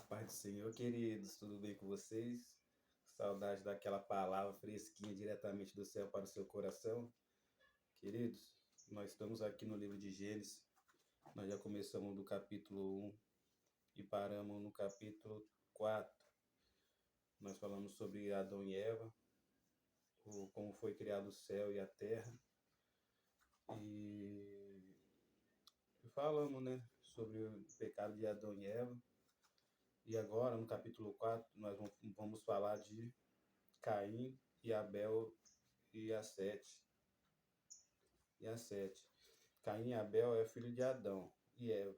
A paz do Senhor, queridos, tudo bem com vocês? Saudade daquela palavra fresquinha diretamente do céu para o seu coração. Queridos, nós estamos aqui no livro de Gênesis. Nós já começamos do capítulo 1 e paramos no capítulo 4. Nós falamos sobre Adão e Eva, como foi criado o céu e a terra. E falamos, né, sobre o pecado de Adão e Eva. E agora, no capítulo 4, nós vamos falar de Caim e Abel e a Sete. E a Sete. Caim e Abel é filho de Adão e Eva.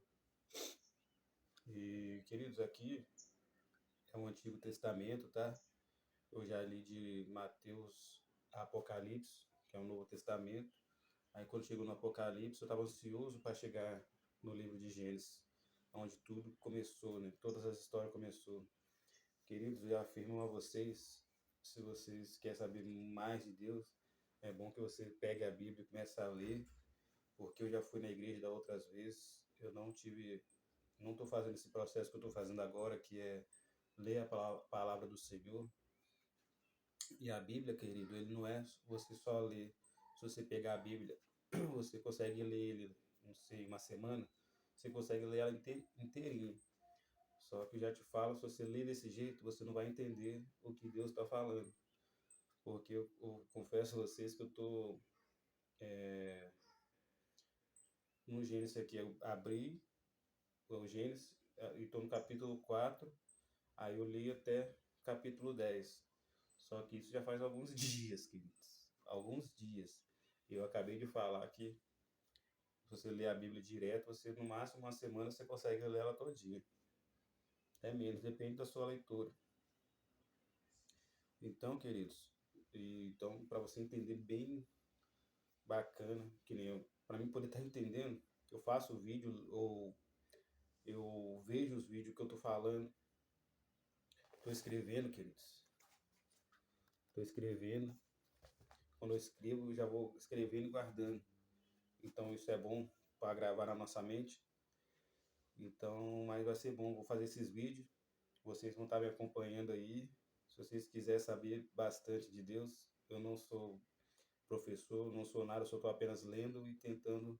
E, queridos, aqui é o Antigo Testamento, tá? Eu já li de Mateus a Apocalipse, que é o Novo Testamento. Aí quando chegou no Apocalipse, eu estava ansioso para chegar no livro de Gênesis, onde tudo começou, né? Todas as histórias começou. Queridos, eu afirmo a vocês, se vocês querem saber mais de Deus, é bom que você pegue a Bíblia e comece a ler, porque eu já fui na igreja da outras vezes, eu não estou fazendo esse processo que eu estou fazendo agora, que é ler a palavra do Senhor. E a Bíblia, querido, ele não é você só ler. Se você pegar a Bíblia, você consegue ler ele, não sei, uma semana, você consegue ler ela inteirinha. Só que eu já te falo, se você ler desse jeito, você não vai entender o que Deus está falando. Porque eu confesso a vocês que eu estou no Gênesis aqui. Eu abri o Gênesis e estou no capítulo 4, aí eu li até capítulo 10. Só que isso já faz alguns dias, queridos. Alguns dias. Eu acabei de falar que se você ler a Bíblia direto, você no máximo uma semana você consegue ler ela todinha. Até menos, depende da sua leitura. Então, queridos, então para você entender bem bacana, que nem eu, para mim poder estar entendendo, eu faço vídeo ou eu vejo os vídeos que eu tô falando, tô escrevendo, queridos. Tô escrevendo. Quando eu escrevo, eu já vou escrevendo e guardando. Então isso é bom para gravar na nossa mente. Então, mas vai ser bom, vou fazer esses vídeos. Vocês vão estar me acompanhando aí. Se vocês quiserem saber bastante de Deus, eu não sou professor, não sou nada, eu só estou apenas lendo e tentando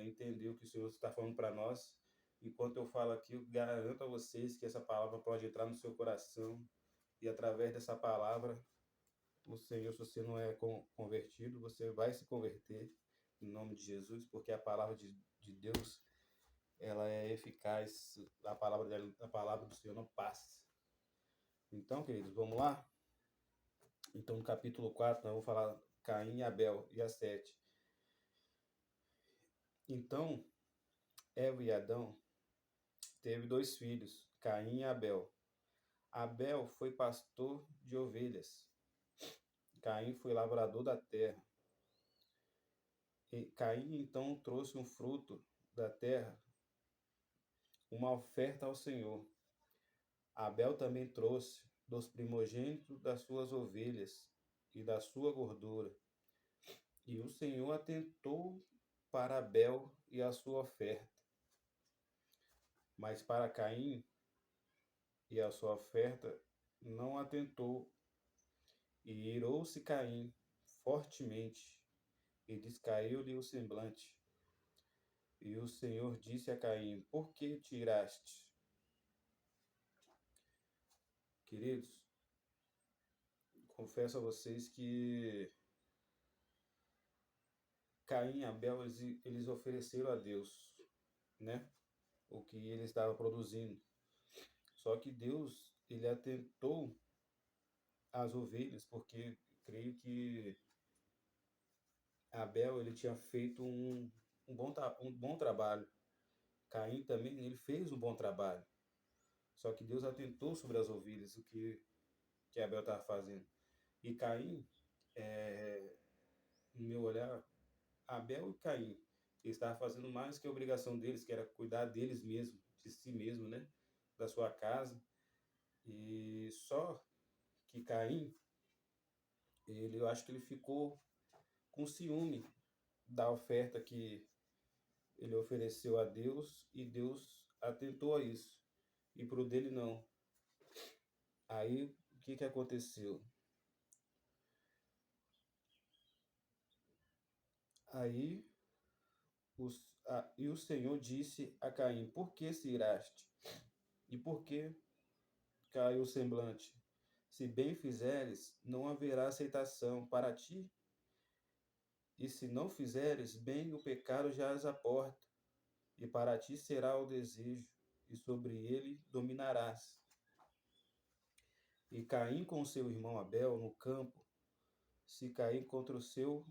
entender o que o Senhor está falando para nós. Enquanto eu falo aqui, eu garanto a vocês que essa palavra pode entrar no seu coração e através dessa palavra, o Senhor, se você não é convertido, você vai se converter em nome de Jesus, porque a palavra de Deus, ela é eficaz, a palavra do Senhor não passa. Então, queridos, vamos lá? Então, no capítulo 4, nós vamos falar Caim e Abel e a Sete. Então, Eva e Adão teve dois filhos, Caim e Abel. Abel foi pastor de ovelhas. Caim foi lavrador da terra. E Caim então trouxe um fruto da terra, uma oferta ao Senhor. Abel também trouxe dos primogênitos das suas ovelhas e da sua gordura. E o Senhor atentou para Abel e a sua oferta. Mas para Caim e a sua oferta não atentou. E irou-se Caim fortemente, e descaiu-lhe o semblante. E o Senhor disse a Caim: Por que tiraste? Queridos, confesso a vocês que Caim e Abel, eles ofereceram a Deus, né? O que ele estava produzindo. Só que Deus, ele atentou às ovelhas, porque creio que Abel, ele tinha feito um bom trabalho. Caim também, ele fez um bom trabalho. Só que Deus atentou sobre as ovelhas, que Abel estava fazendo. E Caim, no meu olhar, Abel e Caim, eles estavam fazendo mais que a obrigação deles, que era cuidar deles mesmos, de si mesmo, né? Da sua casa. E só que Caim, eu acho que ele ficou com ciúme da oferta que ele ofereceu a Deus e Deus atentou a isso. e pro dele não. Aí, o que que aconteceu? Aí, e o Senhor disse a Caim: Por que se iraste? E por que caiu o semblante? Se bem fizeres, não haverá aceitação para ti, e se não fizeres bem, o pecado jaz à porta, e para ti será o desejo, e sobre ele dominarás. E Caim com seu irmão Abel no campo, se Caim contra o seu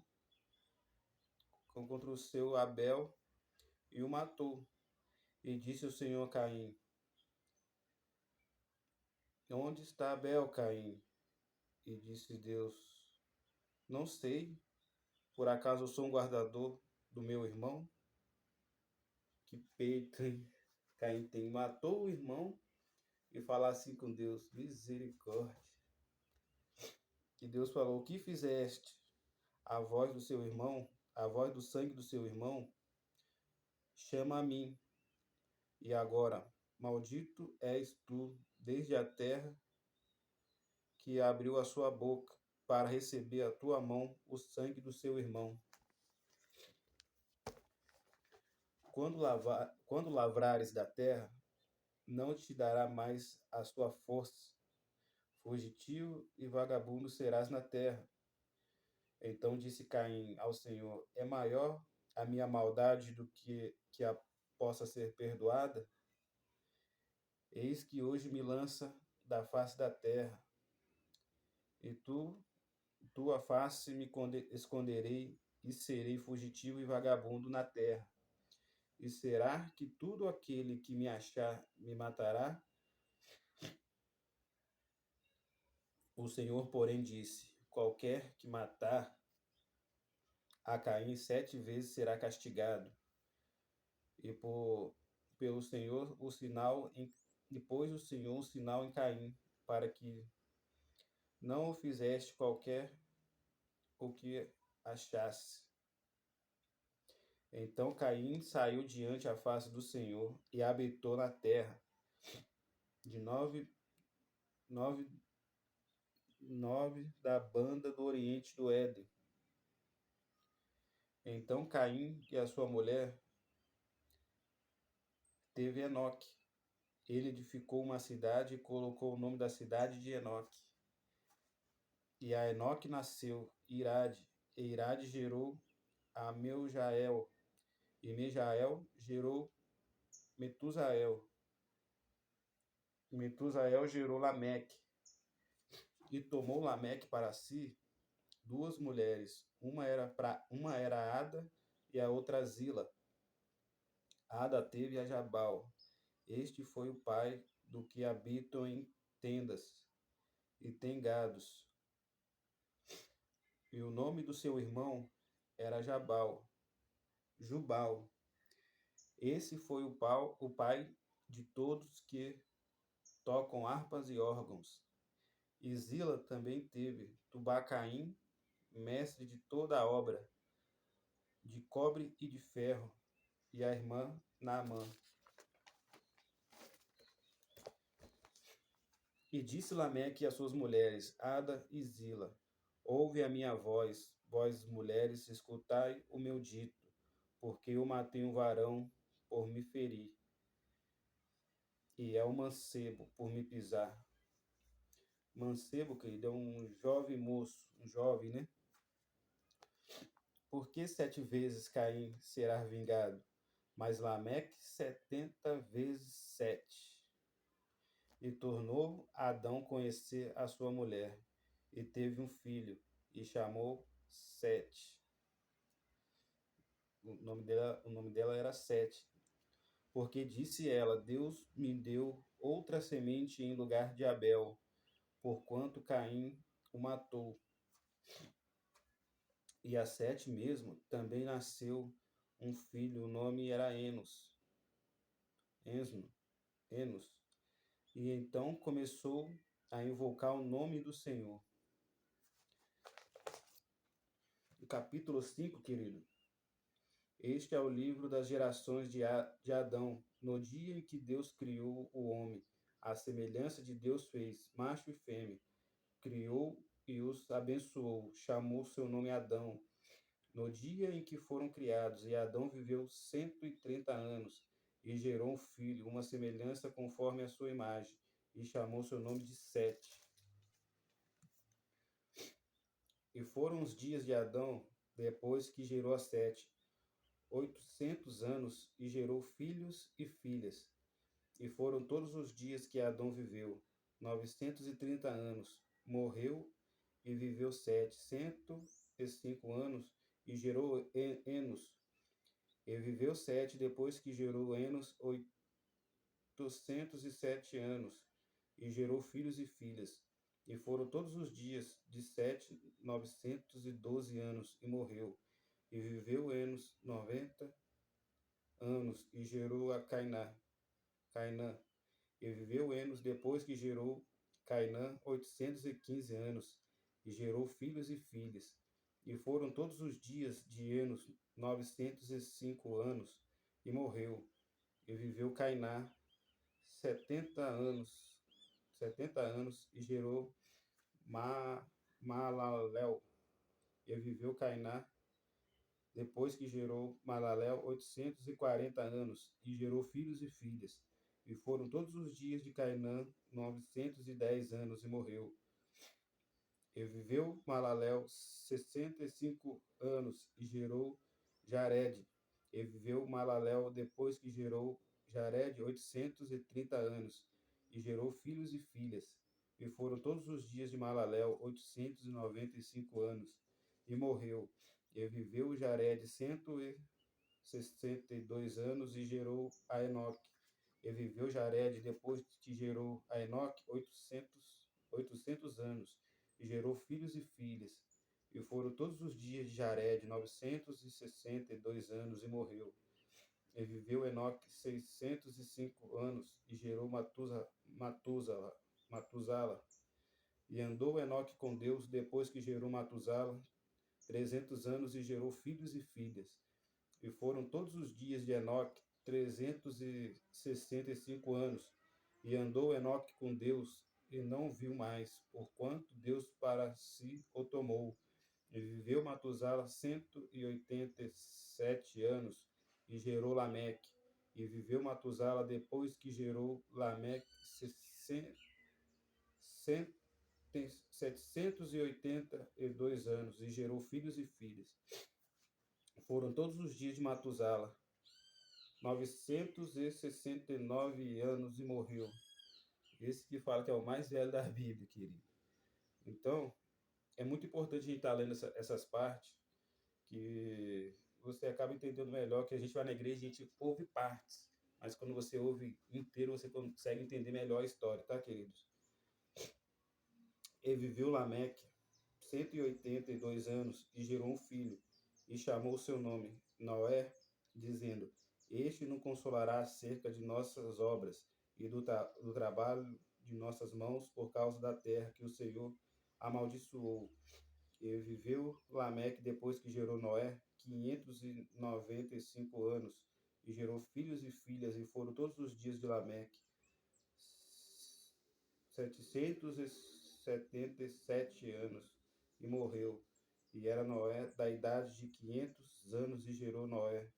Abel e o matou. E disse o Senhor a Caim: Onde está Abel, Caim? E disse Deus: Não sei, por acaso eu sou um guardador do meu irmão? Que peito, hein? Caim matou o irmão e falar assim com Deus: Misericórdia. E Deus falou: O que fizeste? A voz do seu irmão, a voz do sangue do seu irmão, chama a mim. E agora, maldito és tu desde a terra que abriu a sua boca para receber a tua mão o sangue do seu irmão. Quando lavrares da terra, não te dará mais a sua força. Fugitivo e vagabundo serás na terra. Então disse Caim ao Senhor: É maior a minha maldade do que a possa ser perdoada? Eis que hoje me lança da face da terra, e tua face me esconderei, e serei fugitivo e vagabundo na terra. E será que todo aquele que me achar me matará? O Senhor, porém, disse: Qualquer que matar a Caim 7 vezes será castigado. E pelo Senhor o sinal e pôs o Senhor um sinal em Caim, para que não o fizeste qualquer o que achasse. Então Caim saiu diante a face do Senhor e habitou na terra de nove da banda do oriente do Éden. Então Caim e a sua mulher teve Enoque. Ele edificou uma cidade e colocou o nome da cidade de Enoque. E a Enoque nasceu Irade, e Irade gerou a Meujael, e Mejael gerou Metusael. Metusael gerou Lameque, e tomou Lameque para si 2 mulheres. Uma era Ada e a outra Zila. Ada teve a Jabal. Este foi o pai do que habitam em tendas e tem gados. E o nome do seu irmão era Jubal. Esse foi o pai de todos que tocam harpas e órgãos. E Zila também teve Tubacaim, mestre de toda a obra, de cobre e de ferro, e a irmã Naamã. E disse Lameque às suas mulheres, Ada e Zila: Ouve a minha voz, vós mulheres, escutai o meu dito, porque eu matei um varão por me ferir, e é um mancebo por me pisar. Mancebo, querido, é um jovem moço, um jovem, né? Por que 7 vezes Caim será vingado? Mas Lameque 70 vezes 7. E tornou Adão conhecer a sua mulher, e teve um filho, e chamou Sete. O nome dela era Sete, porque disse ela: Deus me deu outra semente em lugar de Abel, porquanto Caim o matou. E a Sete mesmo também nasceu um filho, o nome era Enos. E então começou a invocar o nome do Senhor. O capítulo 5, querido. Este é o livro das gerações de Adão, no dia em que Deus criou o homem. A semelhança de Deus fez, macho e fêmea, criou e os abençoou, chamou seu nome Adão. No dia em que foram criados, e Adão viveu 130 anos, e gerou um filho, uma semelhança conforme a sua imagem, e chamou seu nome de Sete. E foram os dias de Adão, depois que gerou a Sete, 800 anos, e gerou filhos e filhas. E foram todos os dias que Adão viveu, 930 anos. Morreu e viveu 705 anos, e gerou Enos. E viveu 7, depois que gerou Enos, 807 anos, e gerou filhos e filhas. E foram todos os dias de Sete 912 anos, e morreu. E viveu Enos 90 anos, e gerou a Cainã. E viveu Enos, depois que gerou Cainã, 815 anos, e gerou filhos e filhas. E foram todos os dias de Enos 905 anos, e morreu. E viveu Cainã 70 anos, e gerou Malalel. E viveu Cainã, depois que gerou Malalel, 840 anos, e gerou filhos e filhas. E foram todos os dias de Cainã 910 anos, e morreu. E viveu Malalel 65 anos, e gerou Jared. E viveu Malalel, depois que gerou Jared, 830 anos, e gerou filhos e filhas. E foram todos os dias de Malalel 895 anos, e morreu. E viveu Jared 162 anos, e gerou a Enoque. E viveu Jared, depois que gerou a Enoque, 800 anos, e gerou filhos e filhas. E foram todos os dias de Jared 962 anos, e morreu. E viveu Enoque 605 anos, e gerou Matusala. E andou Enoque com Deus, depois que gerou Matusala, 300 anos, e gerou filhos e filhas. E foram todos os dias de Enoque 365 anos. E andou Enoque com Deus, e não viu mais, porquanto Deus para si o tomou. E viveu Matusala 187 anos, e gerou Lameque. E viveu Matusala, depois que gerou Lameque 782 anos, e gerou filhos e filhas. Foram todos os dias de Matusala 969 anos, e morreu. Esse que fala que é o mais velho da Bíblia, querido. Então, é muito importante a gente estar lendo essas partes, que você acaba entendendo melhor, que a gente vai na igreja e a gente ouve partes, mas quando você ouve inteiro, você consegue entender melhor a história, tá, queridos? E viveu Lameque 182 anos, e gerou um filho, e chamou seu nome Noé, dizendo: Este nos consolará acerca de nossas obras e do trabalho de nossas mãos, por causa da terra que o Senhor amaldiçoou. E viveu Lameque, depois que gerou Noé, 595 anos, e gerou filhos e filhas. E foram todos os dias de Lameque 777 anos, e morreu. E era Noé da idade de 500 anos, e gerou Noé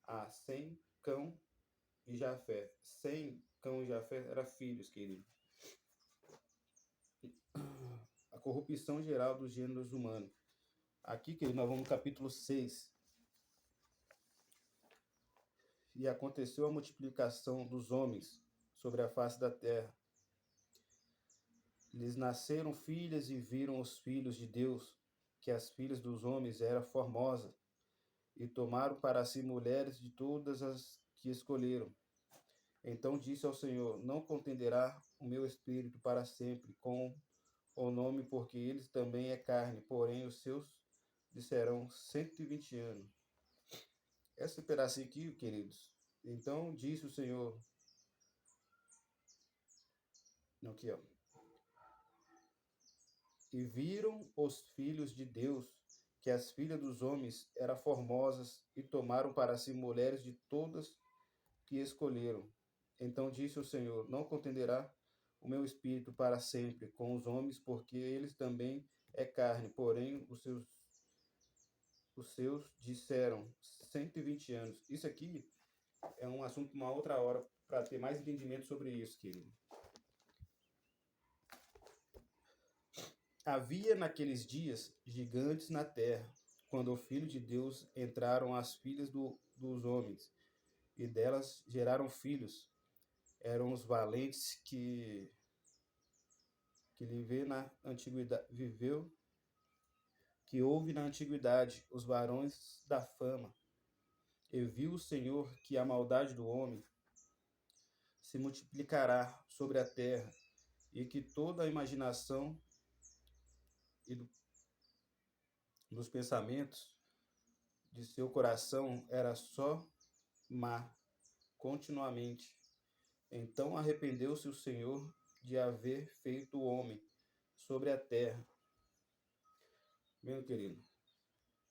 a Sem, Cão e Jafé. Sem, Cão e Jafé eram filhos, querido. A corrupção geral dos gêneros humanos. Aqui, querido, nós vamos no capítulo 6. E aconteceu a multiplicação dos homens sobre a face da terra. Lhes nasceram filhas, e viram os filhos de Deus, que as filhas dos homens eram formosas, e tomaram para si mulheres de todas as que escolheram. Então disse ao Senhor: Não contenderá o meu espírito para sempre com o nome, porque eles também é carne, porém os seus disserão 120 anos. Esse pedacinho aqui, queridos. Então disse o Senhor. Aqui, ó. E viram os filhos de Deus, que as filhas dos homens eram formosas, e tomaram para si mulheres de todas que escolheram. Então disse o Senhor: Não contenderá o meu espírito para sempre com os homens, porque eles também é carne. Porém, os seus disseram 120 anos. Isso aqui é um assunto para uma outra hora, para ter mais entendimento sobre isso, querido. Havia naqueles dias gigantes na terra, quando o Filho de Deus entraram as filhas dos homens, e delas geraram filhos. Eram os valentes que viveu na antiguidade, que houve na antiguidade, os varões da fama. E viu o Senhor que a maldade do homem se multiplicará sobre a terra, e que toda a imaginação e dos pensamentos de seu coração era só má continuamente. Então arrependeu-se o Senhor de haver feito o homem sobre a terra. Meu querido,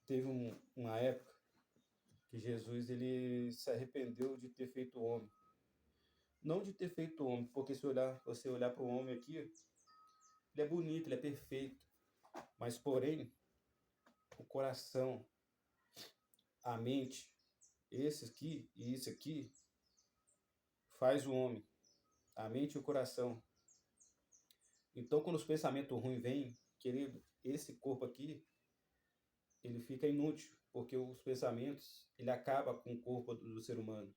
teve uma época que Jesus ele se arrependeu de ter feito o homem. Não de ter feito o homem, porque se você olhar para o homem aqui, ele é bonito, ele é perfeito. Mas, porém, o coração, a mente, esse aqui e esse aqui, faz o homem. A mente e o coração. Então, quando os pensamentos ruins vêm, querido, esse corpo aqui, ele fica inútil, porque os pensamentos, ele acaba com o corpo do ser humano.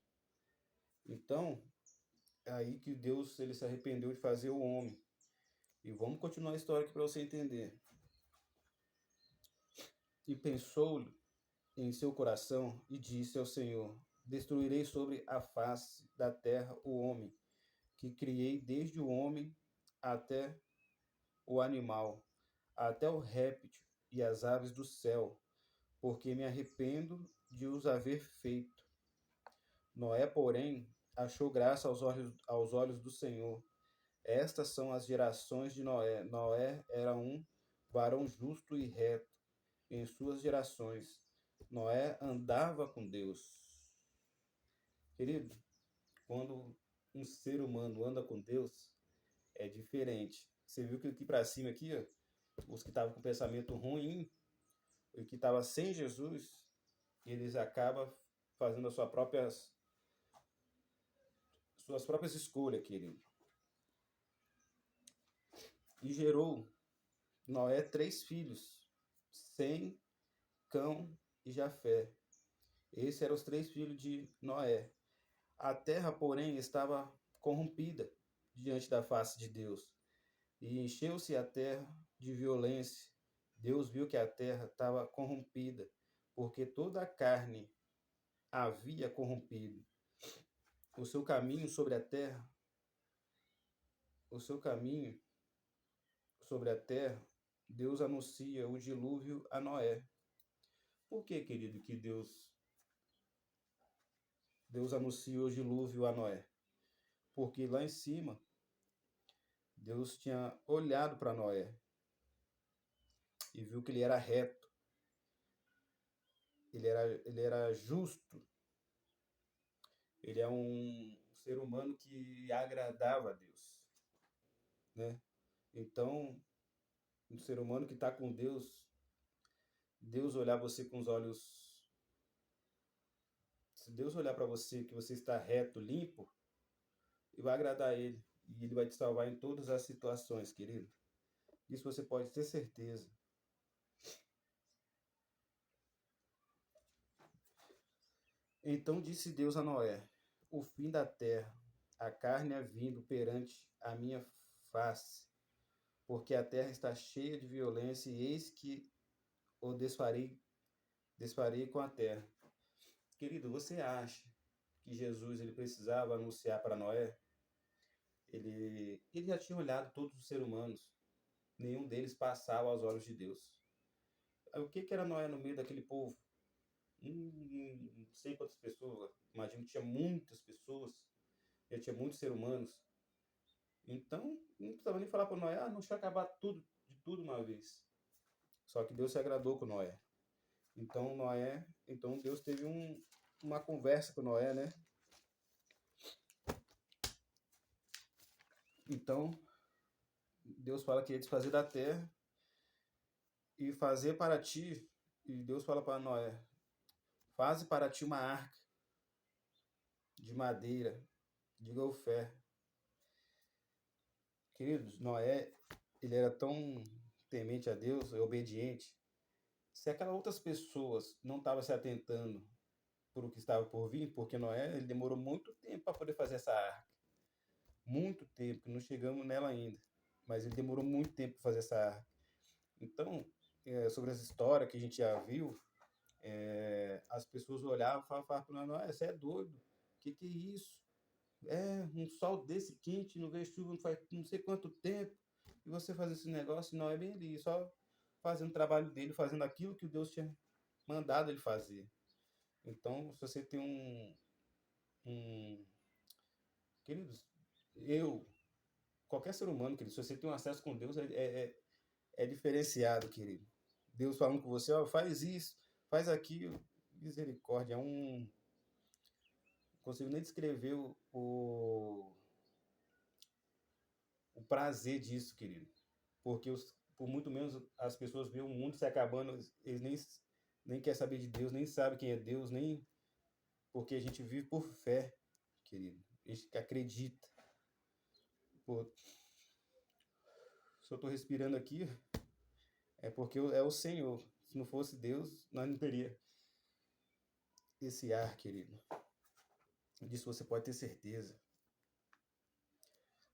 Então, é aí que Deus ele se arrependeu de fazer o homem. E vamos continuar a história aqui para você entender. E pensou em seu coração e disse ao Senhor: Destruirei sobre a face da terra o homem, que criei desde o homem até o animal, até o réptil e as aves do céu, porque me arrependo de os haver feito. Noé, porém, achou graça aos olhos do Senhor. Estas são as gerações de Noé. Noé era um varão justo e reto em suas gerações. Noé andava com Deus. Querido, quando um ser humano anda com Deus, é diferente. Você viu que aqui para cima, aqui, ó, os que estavam com pensamento ruim, e que estavam sem Jesus, eles acabam fazendo suas próprias escolhas, querido. E gerou Noé 3 filhos, Sem, Cão e Jafé. Esses eram os 3 filhos de Noé. A terra, porém, estava corrompida diante da face de Deus, e encheu-se a terra de violência. Deus viu que a terra estava corrompida, porque toda a carne havia corrompido. O seu caminho sobre a terra, o seu caminho sobre a terra, Deus anuncia o dilúvio a Noé. Por que, querido, que Deus anuncia o dilúvio a Noé? Porque lá em cima, Deus tinha olhado para Noé e viu que ele era reto, ele era justo, ele é um ser humano que agradava a Deus, né? Então, um ser humano que está com Deus, Deus olhar você com os olhos, se Deus olhar para você que você está reto, limpo, e vai agradar a Ele, e Ele vai te salvar em todas as situações, querido. Isso você pode ter certeza. Então disse Deus a Noé: O fim da terra, a carne é vindo perante a minha face, porque a terra está cheia de violência, e eis que o desfarei com a terra. Querido, você acha que Jesus ele precisava anunciar para Noé? Ele já tinha olhado todos os seres humanos, nenhum deles passava aos olhos de Deus. Aí, o que era Noé no meio daquele povo? Não sei quantas pessoas, imagino que tinha muitas pessoas, já tinha muitos seres humanos. Então, não precisava nem falar para Noé, não, deixa eu acabar tudo, de tudo uma vez. Só que Deus se agradou com Noé. Então Deus teve uma conversa com Noé, né? Então, Deus fala que ia desfazer da terra e fazer para ti. E Deus fala para Noé: faze para ti uma arca de madeira, de golfer. Queridos, Noé, ele era tão temente a Deus, obediente. Se aquelas outras pessoas não estavam se atentando por o que estava por vir, porque Noé ele demorou muito tempo para poder fazer essa arca. Muito tempo, que não chegamos nela ainda. Mas ele demorou muito tempo para fazer essa arca. Então, sobre essa história que a gente já viu, as pessoas olhavam e falavam para nós: você é doido, que é isso? Um sol desse quente, não vê chuva, não faz não sei quanto tempo, e você faz esse negócio, não é bem ali, só fazendo o trabalho dele, fazendo aquilo que Deus tinha mandado ele fazer. Então, se você tem um queridos, qualquer ser humano, querido, se você tem um acesso com Deus, é diferenciado, querido. Deus falando com você: ó, faz isso, faz aquilo, misericórdia, não consigo nem descrever o prazer disso, querido. Porque por muito menos as pessoas veem o mundo se acabando, eles nem querem saber de Deus, nem sabem quem é Deus, nem porque a gente vive por fé, querido. A gente acredita. Pô, se eu estou respirando aqui, é porque é o Senhor. Se não fosse Deus, nós não teria esse ar, querido. Disso você pode ter certeza.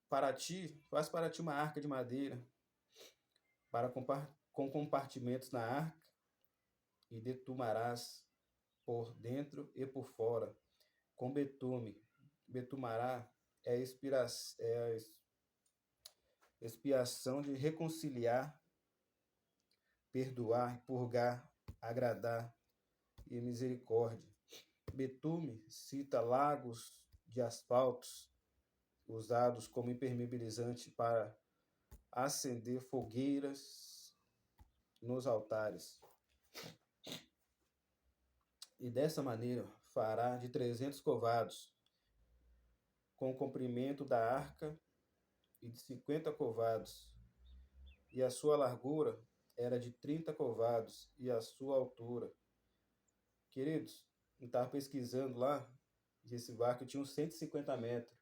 Faz para ti uma arca de madeira, com compartimentos na arca, e detumarás por dentro e por fora, com betume. Betumará é a expiação de reconciliar, perdoar, purgar, agradar e misericórdia. Betume cita lagos de asfaltos usados como impermeabilizante para acender fogueiras nos altares. E dessa maneira fará de 300 covados, com o comprimento da arca, e de 50 covados, e a sua largura era de 30 covados, e a sua altura. Queridos, eu estava pesquisando lá, e esse barco tinha uns 150 metros.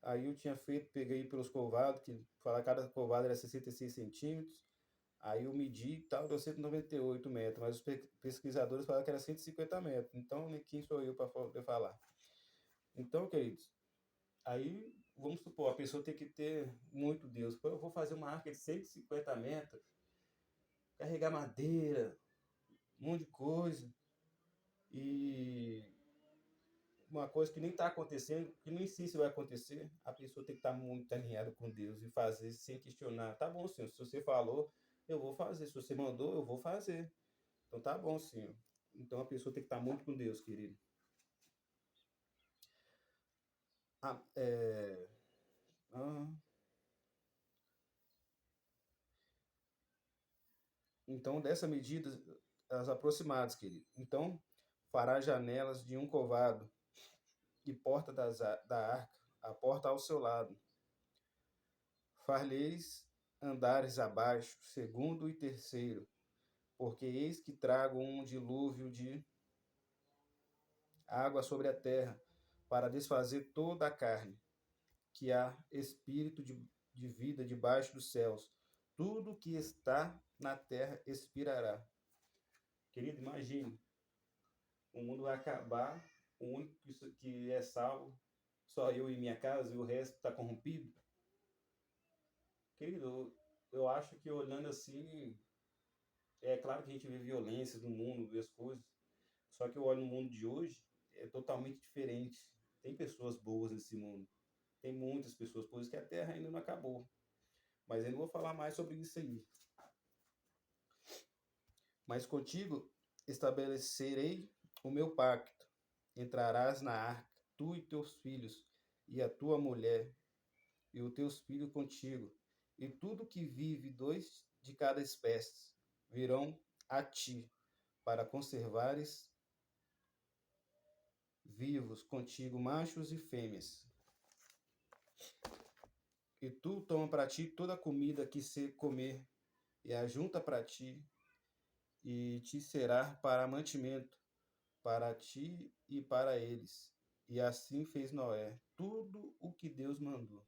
Aí eu tinha peguei pelos covados, que falar cada covado era 66 centímetros. Aí eu medi e tal, deu 198 metros, mas os pesquisadores falaram que era 150 metros. Então, quem sou eu para poder falar? Então, queridos, aí vamos supor, a pessoa tem que ter muito Deus. Eu vou fazer uma arca de 150 metros, carregar madeira, um monte de coisa. E uma coisa que nem está acontecendo, que nem sei se vai acontecer, a pessoa tem que estar muito alinhada com Deus e fazer sem questionar. Tá bom, Senhor, se você falou, eu vou fazer. Se você mandou, eu vou fazer. Então tá bom, Senhor. Então a pessoa tem que estar muito com Deus, querido. Ah, ah, então, dessa medida, as aproximadas, querido. Então, fará janelas de um covado e porta da arca, a porta ao seu lado. Far-lhes andares abaixo, segundo e terceiro, porque eis que trago um dilúvio de água sobre a terra, para desfazer toda a carne, que há espírito de vida debaixo dos céus. Tudo que está na terra expirará. Querido, imagine, o mundo vai acabar, o único que é salvo, só eu e minha casa, e o resto está corrompido. Querido, eu acho que olhando assim, é claro que a gente vê violências no mundo, vê as coisas, só que eu olho no mundo de hoje, é totalmente diferente. Tem pessoas boas nesse mundo, tem muitas pessoas, por isso que a Terra ainda não acabou. Mas eu não vou falar mais sobre isso aí. Mas contigo estabelecerei o meu pacto. Entrarás na arca, tu e teus filhos, e a tua mulher, e os teus filhos contigo. E tudo que vive, dois de cada espécie, virão a ti, para conservares vivos contigo machos e fêmeas. E tu toma para ti toda a comida que se comer, e ajunta para ti, e te será para mantimento, para ti e para eles. E assim fez Noé, tudo o que Deus mandou.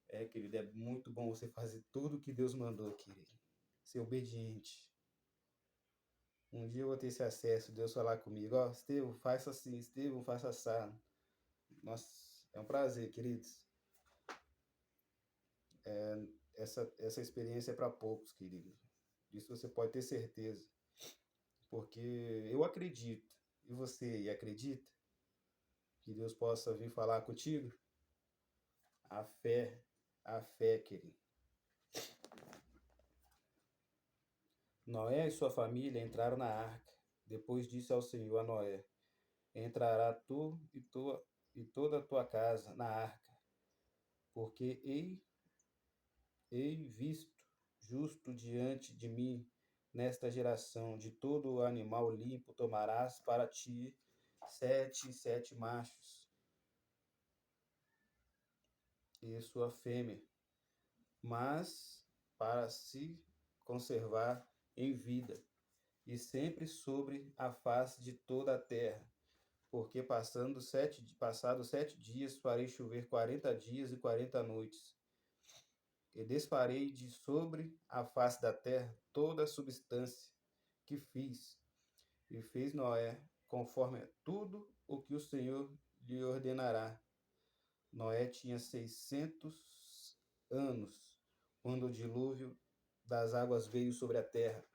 É, querido, é muito bom você fazer tudo o que Deus mandou, querido. Ser obediente. Um dia eu vou ter esse acesso, Deus falar comigo, ó, Estevão, faça assim, Estevão, faça assado. Nossa, é um prazer, queridos. Essa experiência é para poucos, querido. Disso você pode ter certeza. Porque eu acredito, e você acredita, que Deus possa vir falar contigo? A fé, a fé, querido. Noé e sua família entraram na arca. Depois disse ao Senhor a Noé: entrará tu e toda a tua casa na arca, porque hei visto justo diante de mim nesta geração. De todo o animal limpo tomarás para ti sete machos e sua fêmea, mas para se conservar em vida, e sempre sobre a face de toda a terra. Porque passados 7 dias farei chover 40 dias e 40 noites, e desfarei de sobre a face da terra toda a substância que fiz. E fez Noé conforme tudo o que o Senhor lhe ordenará. Noé tinha 600 anos quando o dilúvio das águas veio sobre a terra.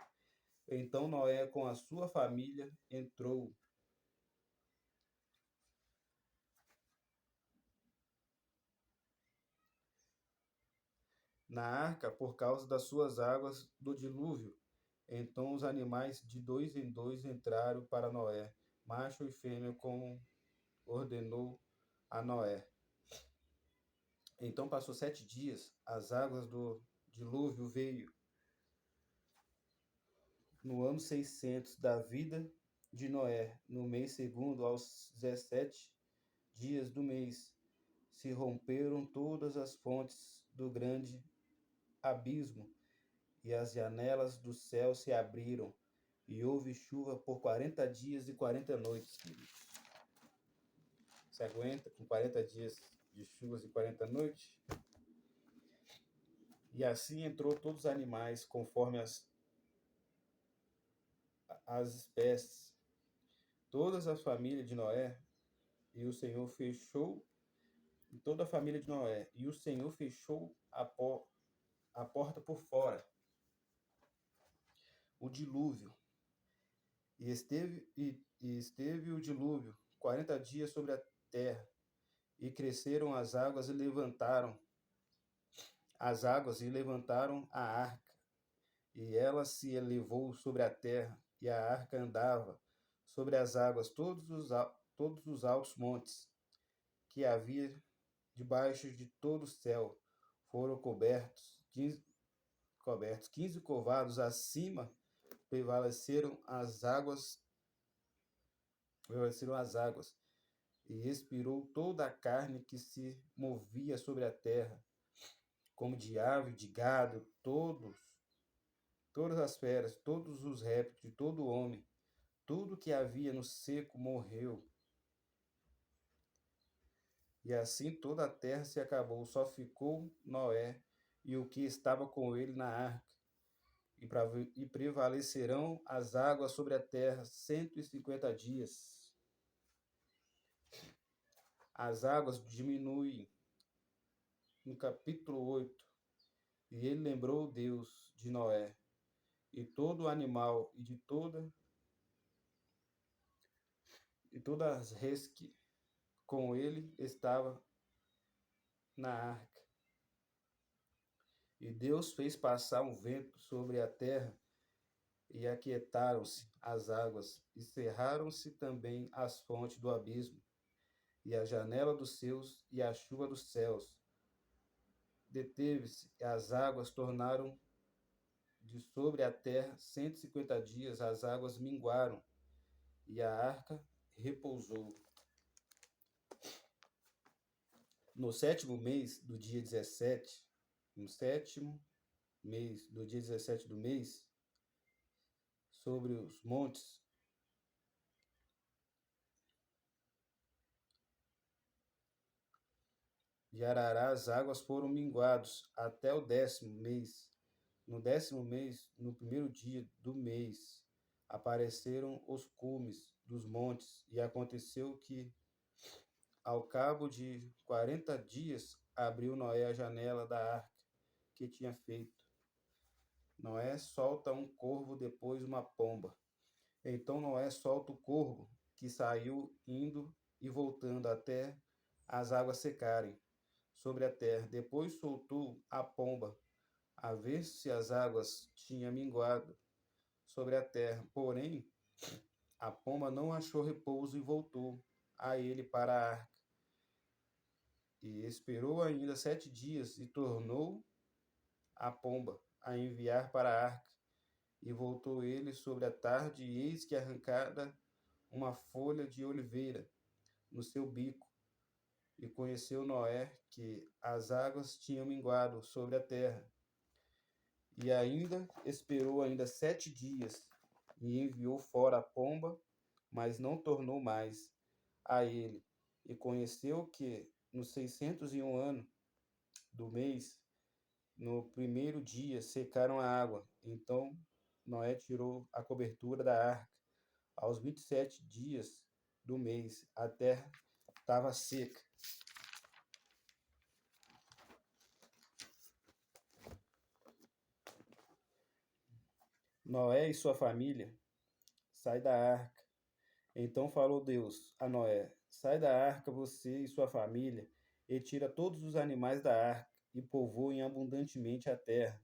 Então Noé, com a sua família, entrou na arca por causa das suas águas do dilúvio. Então os animais de dois em dois entraram para Noé, macho e fêmea, como ordenou a Noé. Então passou 7 dias, as águas do dilúvio veio no ano 600 da vida de Noé, no mês segundo, aos 17 dias do mês, se romperam todas as fontes do grande abismo, e as janelas do céu se abriram, e houve chuva por 40 dias e 40 noites, queridos. Você aguenta com 40 dias de chuvas e 40 noites? E assim entrou todos os animais, conforme as espécies, todas as famílias de Noé, e o Senhor fechou, e toda a família de Noé, e o Senhor fechou a porta por fora, o dilúvio, e esteve o dilúvio 40 dias sobre a terra, e cresceram as águas e levantaram a arca, e ela se elevou sobre a terra, e a arca andava sobre as águas. Todos os altos montes que havia debaixo de todo o céu foram cobertos. 15 covados acima prevaleceram as águas, e expirou toda a carne que se movia sobre a terra, como de ave, de gado, todas as feras, todos os répteis, todo homem, tudo que havia no seco morreu. E assim toda a terra se acabou, só ficou Noé e o que estava com ele na arca. E prevalecerão as águas sobre a terra 150 dias. As águas diminuem. No capítulo 8. E ele lembrou Deus de Noé, e todo animal, e todas as res que com ele estava na arca. E Deus fez passar um vento sobre a terra, e aquietaram-se as águas, e cerraram-se também as fontes do abismo, e a janela dos céus, e a chuva dos céus. Deteve-se, e as águas tornaram de sobre a terra 150 dias, as águas minguaram, e a arca repousou. No sétimo mês do dia 17, no sétimo mês do dia 17 do mês, sobre os montes de Arará as águas foram minguados até o 10º mês. No 10º mês, no primeiro dia do mês, apareceram os cumes dos montes, e aconteceu que, ao cabo de 40 dias, abriu Noé a janela da arca que tinha feito. Noé solta um corvo, depois uma pomba. Então Noé solta o corvo, que saiu indo e voltando até as águas secarem sobre a terra. Depois soltou a pomba, a ver se as águas tinham minguado sobre a terra. Porém, a pomba não achou repouso e voltou a ele para a arca. E esperou ainda 7 dias e tornou a pomba a enviar para a arca. E voltou ele sobre a tarde, e eis que arrancada uma folha de oliveira no seu bico. E conheceu Noé que as águas tinham minguado sobre a terra. E ainda esperou ainda 7 dias, e enviou fora a pomba, mas não tornou mais a ele. E conheceu que no 601 ano do mês, no primeiro dia, secaram a água. Então Noé tirou a cobertura da arca. Aos 27 dias do mês, a terra estava seca. Noé e sua família saem da arca. Então falou Deus a Noé: sai da arca, você e sua família, e tira todos os animais da arca, e povoem abundantemente a terra,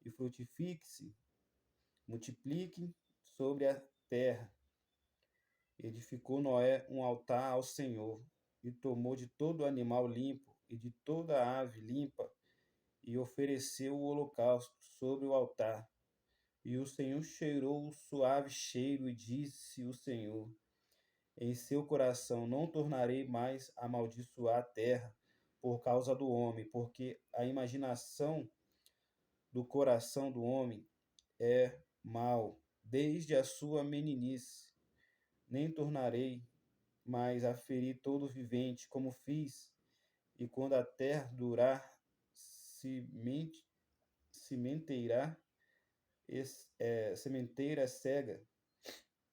e frutifique-se, multipliquem sobre a terra. Edificou Noé um altar ao Senhor, e tomou de todo animal limpo e de toda ave limpa, e ofereceu o holocausto sobre o altar. E o Senhor cheirou o suave cheiro, e disse o Senhor: em seu coração não tornarei mais a amaldiçoar a terra por causa do homem, porque a imaginação do coração do homem é mal, desde a sua meninice. Nem tornarei mais a ferir todo vivente, como fiz, e quando a terra durar, sementeira, sementeira cega,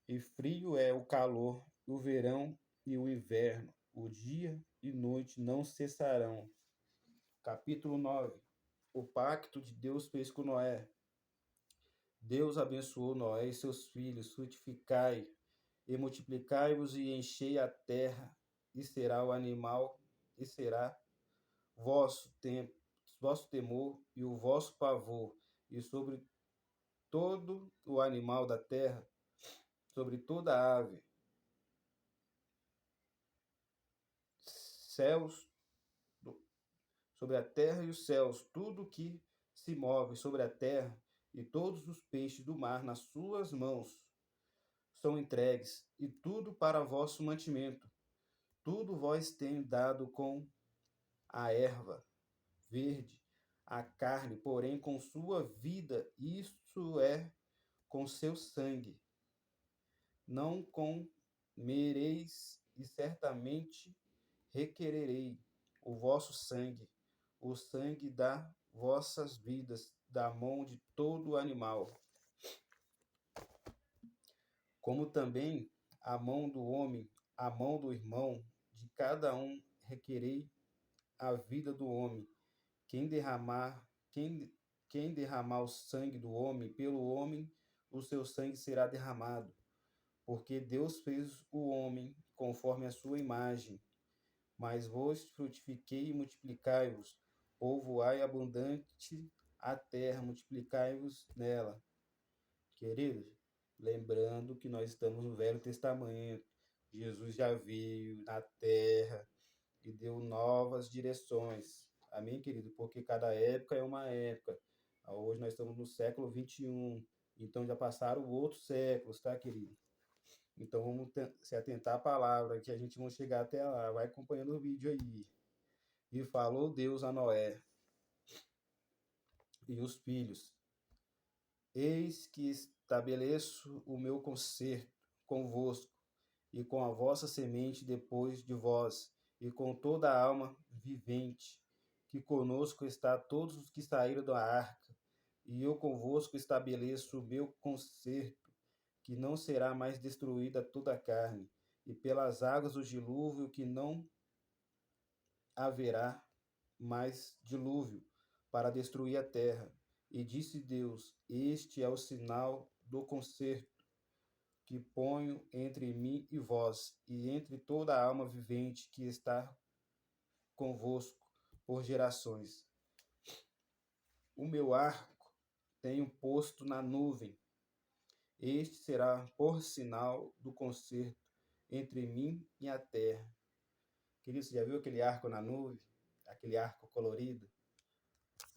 e frio é o calor, o verão e o inverno, o dia e noite não cessarão. Capítulo 9. O pacto de Deus fez com Noé. Deus abençoou Noé e seus filhos: frutificai e multiplicai-vos e enchei a terra, e será o animal, e será vosso tempo, vosso temor e o vosso pavor, e sobre todo o animal da terra, sobre toda a ave, céus, sobre a terra e os céus, tudo que se move sobre a terra, e todos os peixes do mar nas suas mãos são entregues, e tudo para vosso mantimento. Tudo vós tenho dado com a erva verde, a carne, porém com sua vida, isso é, com seu sangue. Não comereis, e certamente requererei o vosso sangue, o sangue das vossas vidas, da mão de todo animal, como também a mão do homem, a mão do irmão, de cada um requerei a vida do homem. Quem derramar, quem derramar o sangue do homem, pelo homem, o seu sangue será derramado, porque Deus fez o homem conforme a sua imagem. Mas vos frutifiquei e multiplicai-vos, povoai abundante a terra, multiplicai-vos nela. Queridos, lembrando que nós estamos no Velho Testamento, Jesus já veio na terra e deu novas direções. Amém, querido? Porque cada época é uma época. Hoje nós estamos no século 21, então já passaram outros séculos, tá, querido? Então vamos se atentar à palavra, que a gente vai chegar até lá. Vai acompanhando o vídeo aí. E falou Deus a Noé e os filhos: Eis que estabeleço o meu concerto convosco e com a vossa semente depois de vós, e com toda a alma vivente, que conosco está todos os que saíram da arca, e eu convosco estabeleço o meu concerto, que não será mais destruída toda a carne, e pelas águas do dilúvio que não haverá mais dilúvio para destruir a terra. E disse Deus: Este é o sinal do concerto que ponho entre mim e vós, e entre toda a alma vivente que está convosco por gerações. O meu arco tenho posto na nuvem. Este será por sinal do concerto entre mim e a terra. Querido, você já viu aquele arco na nuvem? Aquele arco colorido?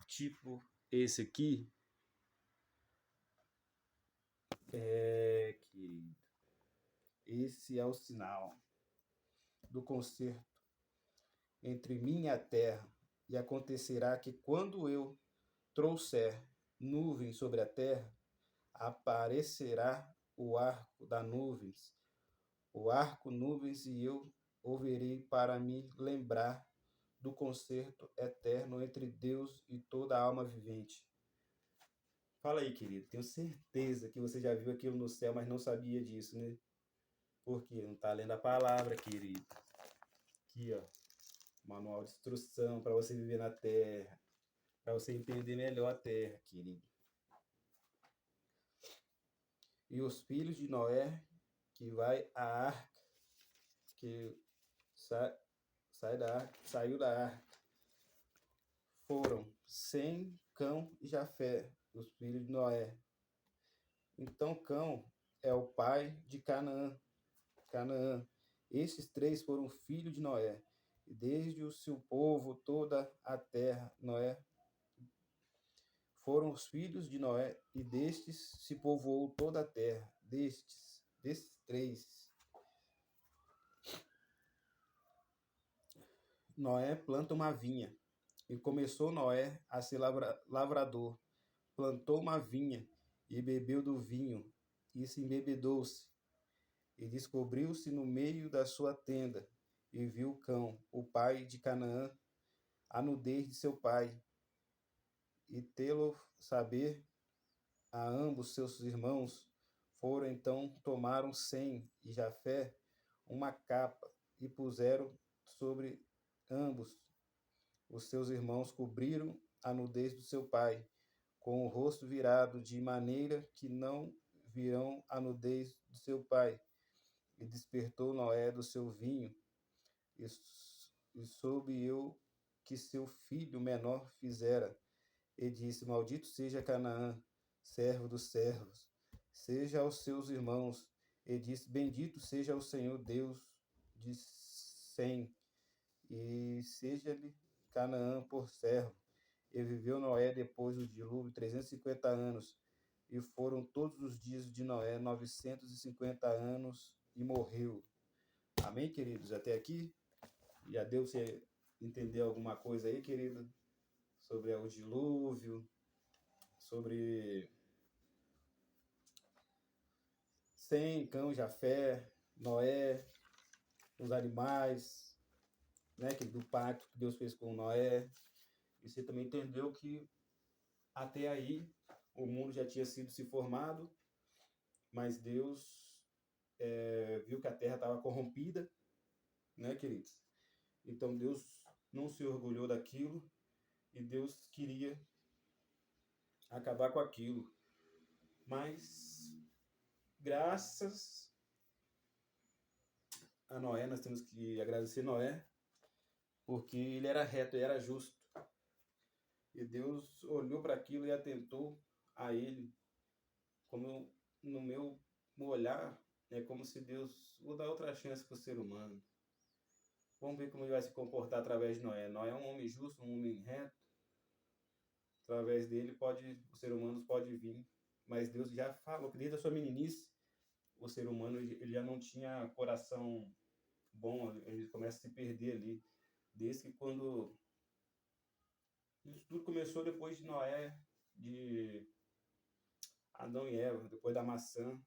Tipo esse aqui? Querido. Esse é o sinal do concerto entre mim e a terra. E acontecerá que quando eu trouxer nuvem sobre a terra, aparecerá o arco da nuvens, o arco nuvens, e eu ouvirei para me lembrar do concerto eterno entre Deus e toda a alma vivente. Fala aí, querido. Tenho certeza que você já viu aquilo no céu, mas não sabia disso, né? Porque não está lendo a palavra, querido. Aqui, ó. Manual de instrução para você viver na terra. Para você entender melhor a terra, querido. E os filhos de Noé, que vai à arca, que saiu da arca, foram Sem, Cão e Jafé, os filhos de Noé. Então Cão é o pai de Canaã. Esses três foram filhos de Noé. E desde o seu povo toda a terra, Noé, foram os filhos de Noé, e destes se povoou toda a terra. Destes três. Noé planta uma vinha. E começou Noé a ser lavrador. Plantou uma vinha e bebeu do vinho, e se embebedou-se. E descobriu-se no meio da sua tenda, e viu Cão, o pai de Canaã, a nudez de seu pai, e tê-lo saber a ambos seus irmãos. Foram então, tomaram Sem e Jafé uma capa, e puseram sobre ambos os seus irmãos, cobriram a nudez do seu pai, com o rosto virado, de maneira que não virão a nudez do seu pai. E despertou Noé do seu vinho, e soube eu que seu filho menor fizera, e disse: Maldito seja Canaã, servo dos servos, seja aos seus irmãos. E disse: Bendito seja o Senhor Deus de Sem, e seja-lhe Canaã por servo. E viveu Noé depois do dilúvio 350 anos, e foram todos os dias de Noé 950 anos, e morreu. Amém, queridos? Até aqui? Já deu para você entender alguma coisa aí, querido? Sobre o dilúvio, sobre Sem, Cão, Jafé, Noé, os animais, né, do pacto que Deus fez com Noé. E você também entendeu que até aí o mundo já tinha sido se formado, mas Deus viu que a terra estava corrompida, né, queridos? Então Deus não se orgulhou daquilo, e Deus queria acabar com aquilo. Mas graças a Noé, nós temos que agradecer Noé, porque ele era reto e era justo. E Deus olhou para aquilo e atentou a ele. Como no meu olhar, é como se Deus vou dar outra chance para o ser humano. Vamos ver como ele vai se comportar através de Noé. Noé é um homem justo, um homem reto. Através dele os seres humanos podem vir. Mas Deus já falou que desde a sua meninice, o ser humano ele já não tinha coração bom, ele começa a se perder ali. Desde que quando Isso tudo começou depois de Noé, de Adão e Eva, depois da maçã,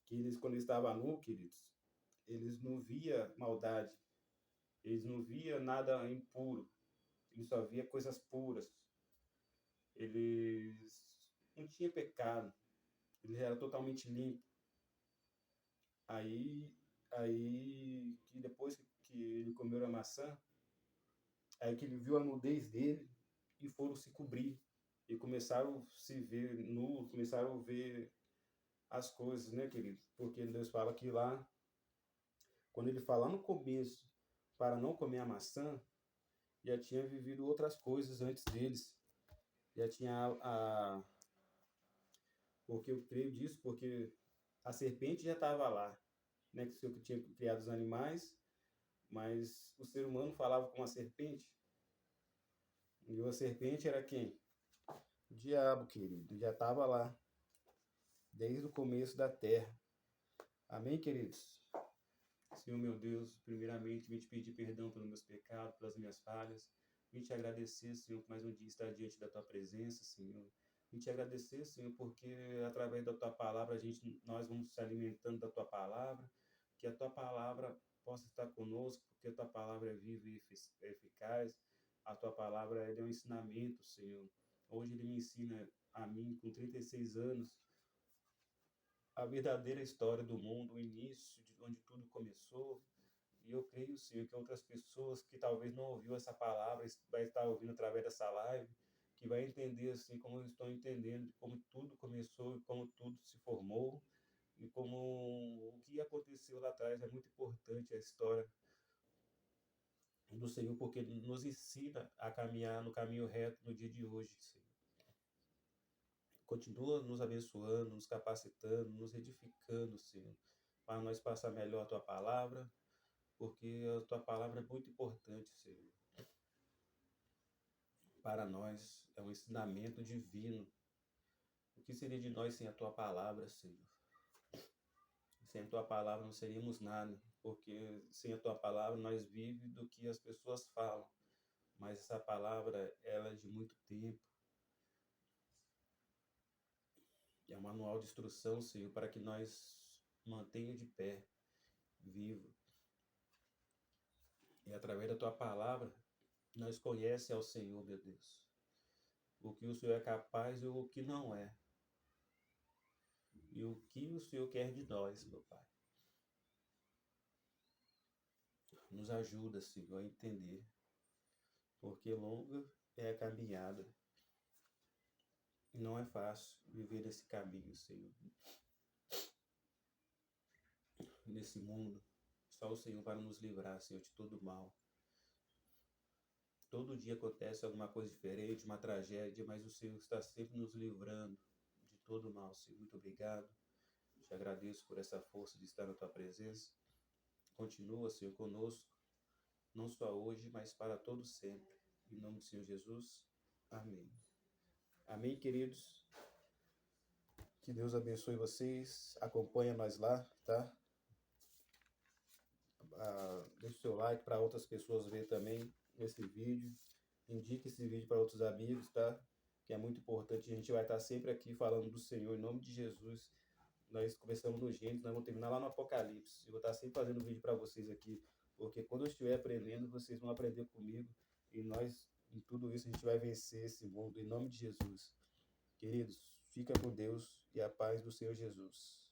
que eles, quando eles estavam nu, queridos, eles não via maldade, eles não via nada impuro, eles só via coisas puras, eles não tinham pecado, eles eram totalmente limpos. Aí, aí que depois que ele comeu a maçã, aí que ele viu a nudez dele e foram se cobrir. E começaram a se ver nu, começaram a ver as coisas, né, querido? Porque Deus fala que lá, quando ele fala no começo, para não comer a maçã, já tinha vivido outras coisas antes deles. Já tinha porque eu creio disso, porque a serpente já estava lá, né, que o Senhor que tinha criado os animais, mas o ser humano falava com a serpente, e a serpente era quem? O diabo, querido, já estava lá, desde o começo da terra. Amém, queridos? Senhor meu Deus, primeiramente, vim te pedir perdão pelos meus pecados, pelas minhas falhas. Vim te agradecer, Senhor, por mais um dia estar diante da tua presença, Senhor. Vim te agradecer, Senhor, porque através da tua palavra nós vamos se alimentando da tua palavra, que a tua palavra possa estar conosco, porque a tua palavra é viva e eficaz. A tua palavra é um ensinamento, Senhor. Hoje ele me ensina a mim, com 36 anos, a verdadeira história do mundo, o início de onde tudo começou. E eu creio, Senhor, que outras pessoas que talvez não ouviu essa palavra, vai estar ouvindo através dessa live, que vai entender assim como eu estou entendendo, de como tudo começou e como tudo se formou e como o que aconteceu lá atrás. É muito importante a história do Senhor, porque ele nos ensina a caminhar no caminho reto no dia de hoje, Senhor. Continua nos abençoando, nos capacitando, nos edificando, Senhor, para nós passar melhor a tua palavra, porque a tua palavra é muito importante, Senhor. Para nós é um ensinamento divino. O que seria de nós sem a tua palavra, Senhor? Sem a tua palavra não seríamos nada, porque sem a tua palavra nós vivemos do que as pessoas falam. Mas essa palavra, ela é de muito tempo. É um manual de instrução, Senhor, para que nós mantenha de pé, vivo. E através da tua palavra, nós conhecemos ao Senhor, meu Deus. O que o Senhor é capaz e o que não é. E o que o Senhor quer de nós, meu Pai. Nos ajuda, Senhor, a entender. Porque longa é a caminhada. E não é fácil viver esse caminho, Senhor. Nesse mundo. Só o Senhor para nos livrar, Senhor, de todo mal. Todo dia acontece alguma coisa diferente, uma tragédia, mas o Senhor está sempre nos livrando de todo mal, Senhor. Muito obrigado. Te agradeço por essa força de estar na tua presença. Continua, Senhor, conosco, não só hoje, mas para todo sempre. Em nome do Senhor Jesus. Amém. Amém, queridos. Que Deus abençoe vocês. Acompanha nós lá, tá? Deixe o seu like para outras pessoas ver também esse vídeo. Indique esse vídeo para outros amigos, tá? Que é muito importante. A gente vai estar sempre aqui falando do Senhor, em nome de Jesus. Nós começamos no Gênesis, nós vamos terminar lá no Apocalipse. Eu vou estar sempre fazendo vídeo para vocês aqui, porque quando eu estiver aprendendo, vocês vão aprender comigo. E nós, em tudo isso, a gente vai vencer esse mundo, em nome de Jesus. Queridos, fica com Deus e a paz do Senhor Jesus.